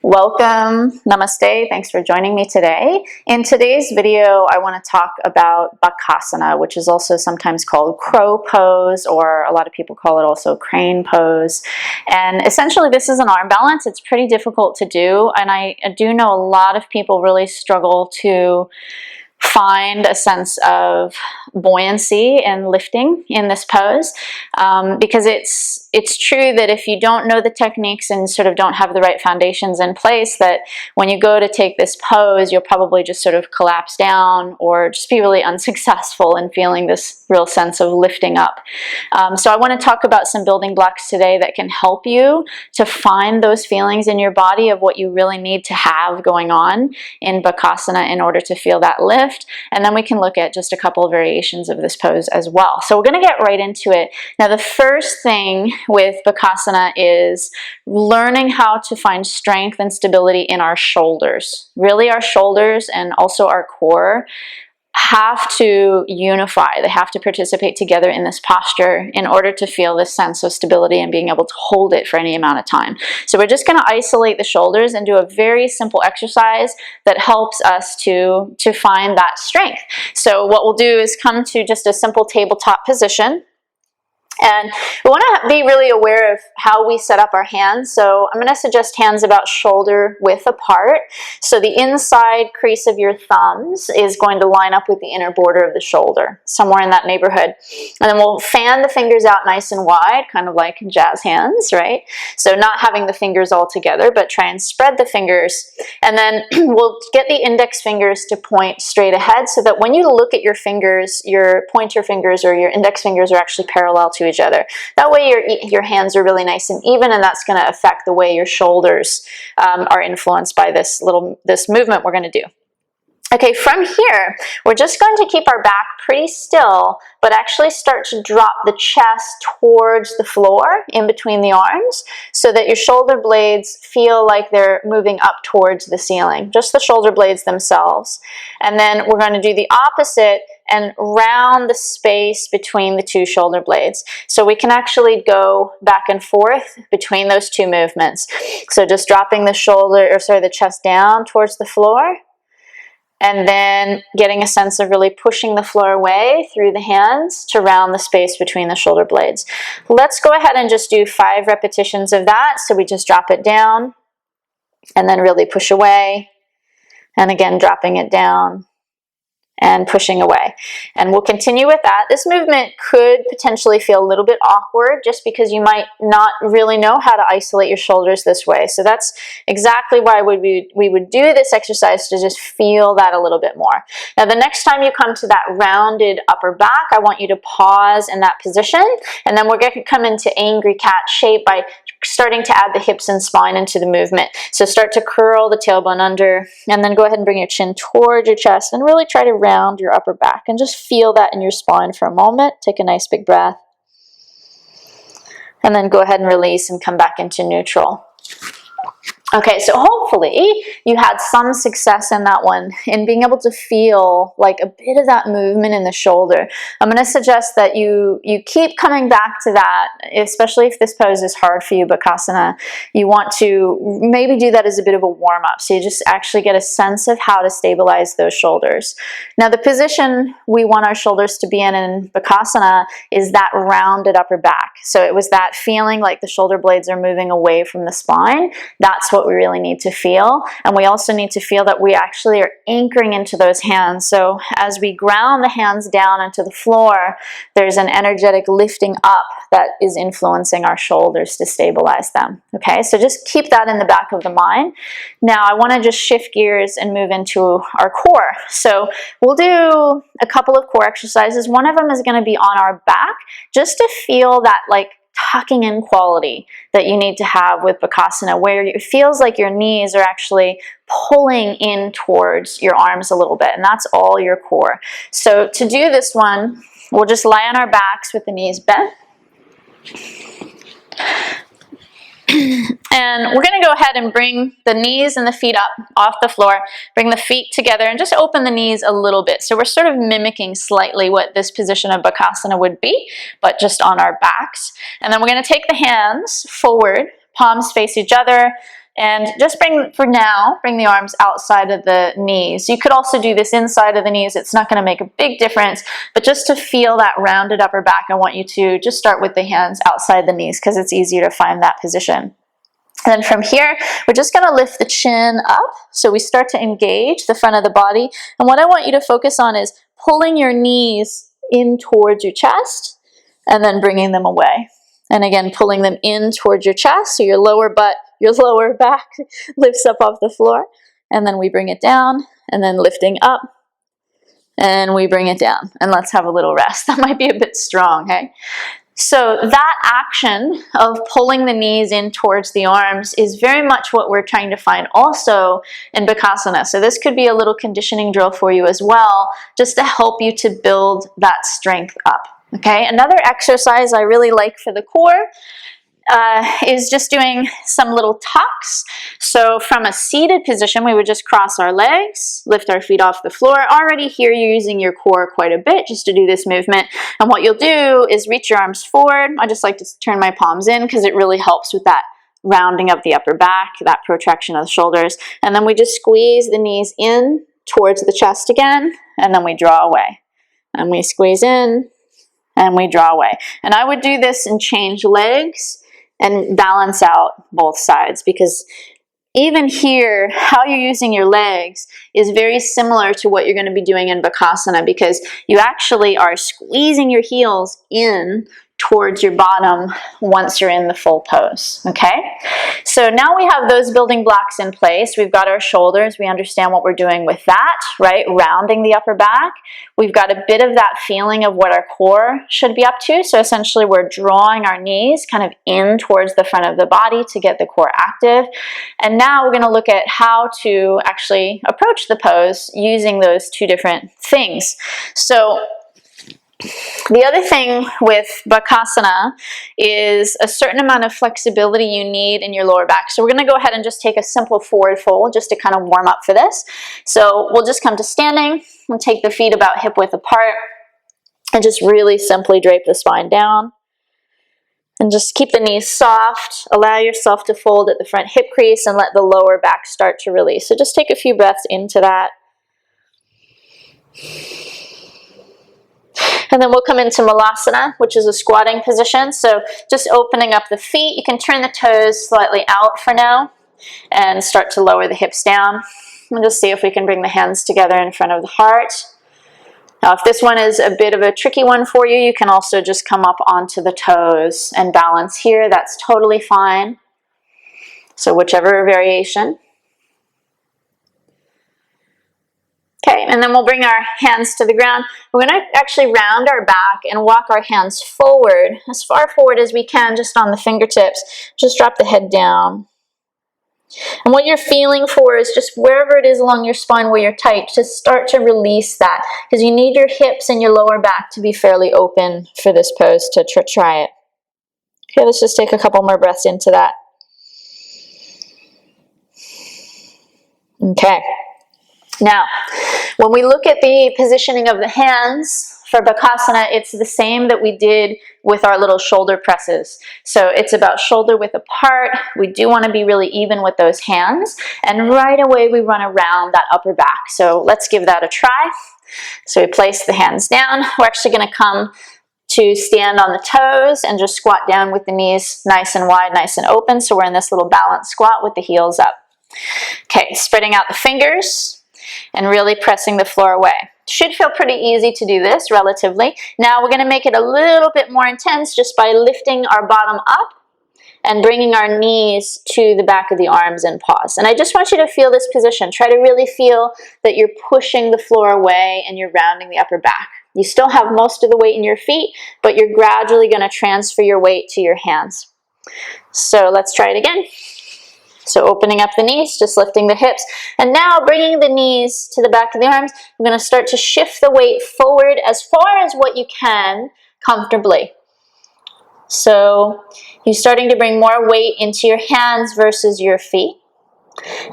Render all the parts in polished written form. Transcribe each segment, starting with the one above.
Welcome, namaste, thanks for joining me today. In today's video, I want to talk about Bakasana, which is also sometimes called crow pose, or a lot of people call it also crane pose. And essentially this is an arm balance. It's pretty difficult to do, and I do know a lot of people really struggle to find a sense of buoyancy and lifting in this pose, because it's true that if you don't know the techniques and sort of don't have the right foundations in place, that when you go to take this pose, you'll probably just sort of collapse down or just be really unsuccessful in feeling this real sense of lifting up. So I want to talk about some building blocks today that can help you to find those feelings in your body of what you really need to have going on in Bakasana in order to feel that lift. And then we can look at just a couple of variations of this pose as well. So we're going to get right into it. Now, the first thing with Bakasana is learning how to find strength and stability in our shoulders. Really, our shoulders and also our core have to unify. They have to participate together in this posture in order to feel this sense of stability and being able to hold it for any amount of time. So we're just going to isolate the shoulders and do a very simple exercise that helps us to find that strength. So what we'll do is come to just a simple tabletop position. And we want to be really aware of how we set up our hands. So I'm going to suggest hands about shoulder width apart. So the inside crease of your thumbs is going to line up with the inner border of the shoulder, somewhere in that neighborhood. And then we'll fan the fingers out nice and wide, kind of like jazz hands, right? So not having the fingers all together, but try and spread the fingers. And then we'll get the index fingers to point straight ahead so that when you look at your fingers, your pointer fingers or your index fingers are actually parallel to each other. That way your hands are really nice and even, and that's going to affect the way your shoulders are influenced by this movement we're going to do. Okay, from here, we're just going to keep our back pretty still, but actually start to drop the chest towards the floor in between the arms so that your shoulder blades feel like they're moving up towards the ceiling, just the shoulder blades themselves. And then we're going to do the opposite and round the space between the two shoulder blades. So we can actually go back and forth between those two movements. So just dropping the chest down towards the floor, and then getting a sense of really pushing the floor away through the hands to round the space between the shoulder blades. Let's go ahead and just do 5 repetitions of that. So we just drop it down and then really push away, and again dropping it down and pushing away. And we'll continue with that. This movement could potentially feel a little bit awkward just because you might not really know how to isolate your shoulders this way. So that's exactly why we would do this exercise, to just feel that a little bit more. Now, the next time you come to that rounded upper back, I want you to pause in that position, and then we're going to come into angry cat shape by starting to add the hips and spine into the movement. So start to curl the tailbone under, and then go ahead and bring your chin towards your chest and really try to round your upper back and just feel that in your spine for a moment. Take a nice big breath, and then go ahead and release and come back into neutral. Okay, so hopefully you had some success in that one, in being able to feel like a bit of that movement in the shoulder. I'm going to suggest that you keep coming back to that, especially if this pose is hard for you, Bakasana. You want to maybe do that as a bit of a warm-up, so you just actually get a sense of how to stabilize those shoulders. Now, the position we want our shoulders to be in Bakasana is that rounded upper back. So it was that feeling like the shoulder blades are moving away from the spine. That's what we really need to feel. And we also need to feel that we actually are anchoring into those hands. So as we ground the hands down into the floor, there's an energetic lifting up that is influencing our shoulders to stabilize them. Okay, so just keep that in the back of the mind. Now I want to just shift gears and move into our core. So we'll do a couple of core exercises. One of them is going to be on our back, just to feel that like tucking in quality that you need to have with Bakasana, where it feels like your knees are actually pulling in towards your arms a little bit, and that's all your core. So to do this one, we'll just lie on our backs with the knees bent. And we're going to go ahead and bring the knees and the feet up off the floor, bring the feet together, and just open the knees a little bit. So we're sort of mimicking slightly what this position of Bakasana would be, but just on our backs. And then we're going to take the hands forward, palms face each other, And just for now, bring the arms outside of the knees. You could also do this inside of the knees. It's not going to make a big difference, but just to feel that rounded upper back, I want you to just start with the hands outside the knees because it's easier to find that position. And then from here, we're just going to lift the chin up. So we start to engage the front of the body. And what I want you to focus on is pulling your knees in towards your chest and then bringing them away. And again, pulling them in towards your chest so your lower back lifts up off the floor. And then we bring it down and then lifting up and we bring it down. And let's have a little rest. That might be a bit strong, hey? So that action of pulling the knees in towards the arms is very much what we're trying to find also in Bakasana. So this could be a little conditioning drill for you as well, just to help you to build that strength up. Okay, another exercise I really like for the core is just doing some little tucks. So from a seated position, we would just cross our legs, lift our feet off the floor. Already here you're using your core quite a bit just to do this movement. And what you'll do is reach your arms forward. I just like to turn my palms in because it really helps with that rounding of the upper back, that protraction of the shoulders. And then we just squeeze the knees in towards the chest again, and then we draw away. And we squeeze in, and we draw away. And I would do this and change legs and balance out both sides, because even here, how you're using your legs is very similar to what you're going to be doing in Bakasana, because you actually are squeezing your heels in towards your bottom once you're in the full pose, okay? So now we have those building blocks in place. We've got our shoulders. We understand what we're doing with that, right? Rounding the upper back. We've got a bit of that feeling of what our core should be up to. So essentially we're drawing our knees kind of in towards the front of the body to get the core active. And now we're going to look at how to actually approach the pose using those two different things. So the other thing with Bakasana is a certain amount of flexibility you need in your lower back. So we're going to go ahead and just take a simple forward fold just to kind of warm up for this. So we'll just come to standing and take the feet about hip width apart and just really simply drape the spine down. And just keep the knees soft. Allow yourself to fold at the front hip crease and let the lower back start to release. So just take a few breaths into that. And then we'll come into Malasana, which is a squatting position. So just opening up the feet. You can turn the toes slightly out for now and start to lower the hips down. And just see if we can bring the hands together in front of the heart. Now, if this one is a bit of a tricky one for you, you can also just come up onto the toes and balance here. That's totally fine. So whichever variation. Okay, and then we'll bring our hands to the ground. We're going to actually round our back and walk our hands forward, as far forward as we can, just on the fingertips. Just drop the head down. And what you're feeling for is just wherever it is along your spine where you're tight, just start to release that, because you need your hips and your lower back to be fairly open for this pose to try it. Okay, let's just take a couple more breaths into that. Okay. Now, when we look at the positioning of the hands for Bakasana, it's the same that we did with our little shoulder presses. So it's about shoulder width apart. We do want to be really even with those hands. And right away we run around that upper back. So let's give that a try. So we place the hands down. We're actually going to come to stand on the toes and just squat down with the knees nice and wide, nice and open. So we're in this little balanced squat with the heels up. Okay, spreading out the fingers and really pressing the floor away. Should feel pretty easy to do this relatively. Now we're going to make it a little bit more intense just by lifting our bottom up and bringing our knees to the back of the arms and pause. And I just want you to feel this position. Try to really feel that you're pushing the floor away and you're rounding the upper back. You still have most of the weight in your feet, but you're gradually going to transfer your weight to your hands. So let's try it again. So opening up the knees, just lifting the hips. And now bringing the knees to the back of the arms, we're going to start to shift the weight forward as far as what you can comfortably. So you're starting to bring more weight into your hands versus your feet.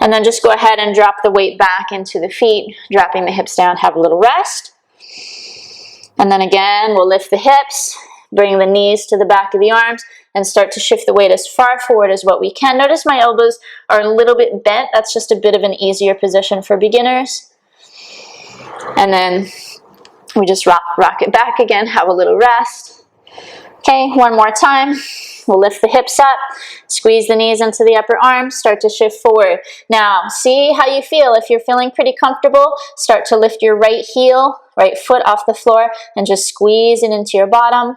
And then just go ahead and drop the weight back into the feet, dropping the hips down, have a little rest. And then again, we'll lift the hips, Bring the knees to the back of the arms and start to shift the weight as far forward as what we can. Notice my elbows are a little bit bent. That's just a bit of an easier position for beginners. And then we just rock it back again, have a little rest. Okay, one more time. We'll lift the hips up, squeeze the knees into the upper arms, start to shift forward. Now, see how you feel. If you're feeling pretty comfortable, start to lift your right heel, right foot off the floor, and just squeeze it into your bottom.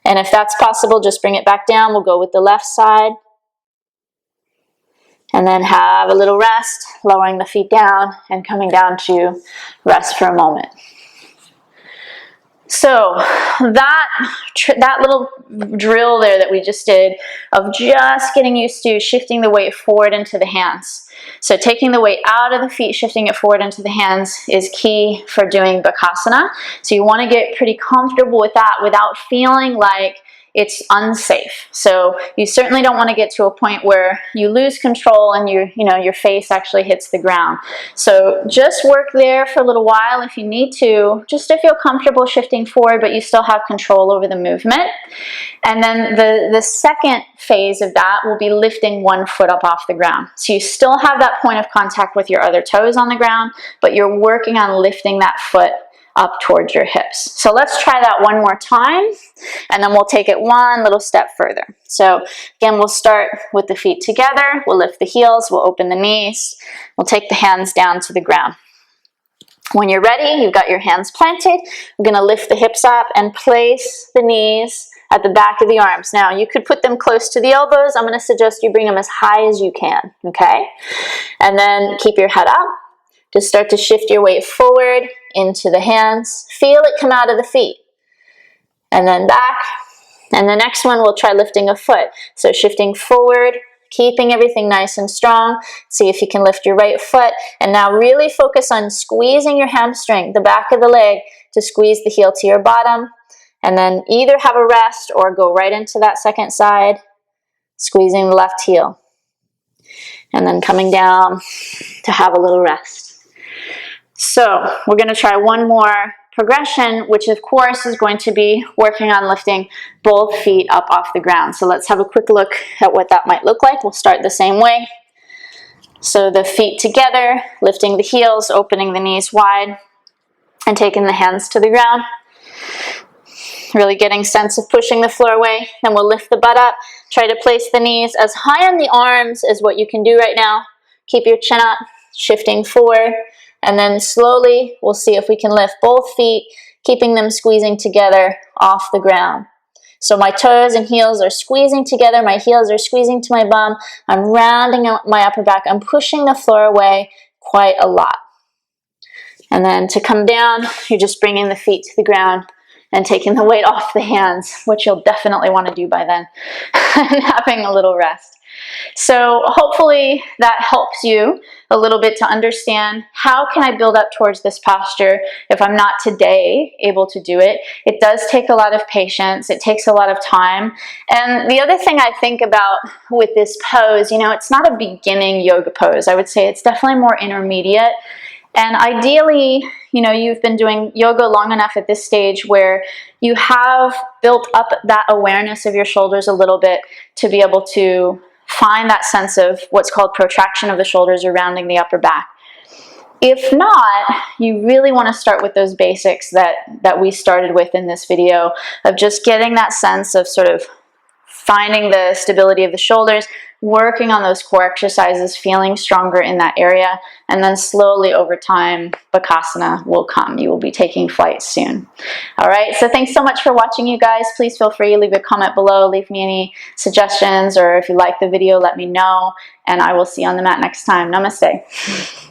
And if that's possible, just bring it back down. We'll go with the left side. And then have a little rest, lowering the feet down and coming down to rest for a moment. So that little drill there that we just did of just getting used to shifting the weight forward into the hands. So taking the weight out of the feet, shifting it forward into the hands is key for doing Bakasana. So you want to get pretty comfortable with that without feeling like it's unsafe. So you certainly don't want to get to a point where you lose control and your face actually hits the ground. So just work there for a little while if you need to, just to feel comfortable shifting forward, but you still have control over the movement. And then the second phase of that will be lifting one foot up off the ground. So you still have that point of contact with your other toes on the ground, but you're working on lifting that foot up towards your hips. So let's try that one more time, and then we'll take it one little step further. So again, we'll start with the feet together. We'll lift the heels, we'll open the knees, we'll take the hands down to the ground. When you're ready, you've got your hands planted. We're going to lift the hips up and place the knees at the back of the arms. Now, you could put them close to the elbows. I'm going to suggest you bring them as high as you can, okay? And then keep your head up. Just start to shift your weight forward into the hands. Feel it come out of the feet. And then back. And the next one, we'll try lifting a foot. So shifting forward, keeping everything nice and strong. See if you can lift your right foot. And now really focus on squeezing your hamstring, the back of the leg, to squeeze the heel to your bottom. And then either have a rest or go right into that second side, squeezing the left heel. And then coming down to have a little rest. So we're going to try one more progression, which of course is going to be working on lifting both feet up off the ground. So let's have a quick look at what that might look like. We'll start the same way. So the feet together, lifting the heels, opening the knees wide, and taking the hands to the ground. Really getting a sense of pushing the floor away. Then we'll lift the butt up. Try to place the knees as high on the arms as what you can do right now. Keep your chin up, shifting forward. And then slowly, we'll see if we can lift both feet, keeping them squeezing together off the ground. So my toes and heels are squeezing together. My heels are squeezing to my bum. I'm rounding out my upper back. I'm pushing the floor away quite a lot. And then to come down, you're just bringing the feet to the ground and taking the weight off the hands, which you'll definitely want to do by then, and having a little rest. So hopefully that helps you a little bit to understand how can I build up towards this posture if I'm not today able to do it. It does take a lot of patience. It takes a lot of time. And the other thing I think about with this pose, it's not a beginning yoga pose. I would say it's definitely more intermediate. And ideally, you've been doing yoga long enough at this stage where you have built up that awareness of your shoulders a little bit to be able to find that sense of what's called protraction of the shoulders or rounding the upper back. If not, you really want to start with those basics that we started with in this video of just getting that sense of sort of finding the stability of the shoulders, working on those core exercises, feeling stronger in that area, and then slowly over time, Bakasana will come. You will be taking flight soon. All right, so thanks so much for watching, you guys. Please feel free to leave a comment below, leave me any suggestions, or if you like the video, let me know, and I will see you on the mat next time. Namaste.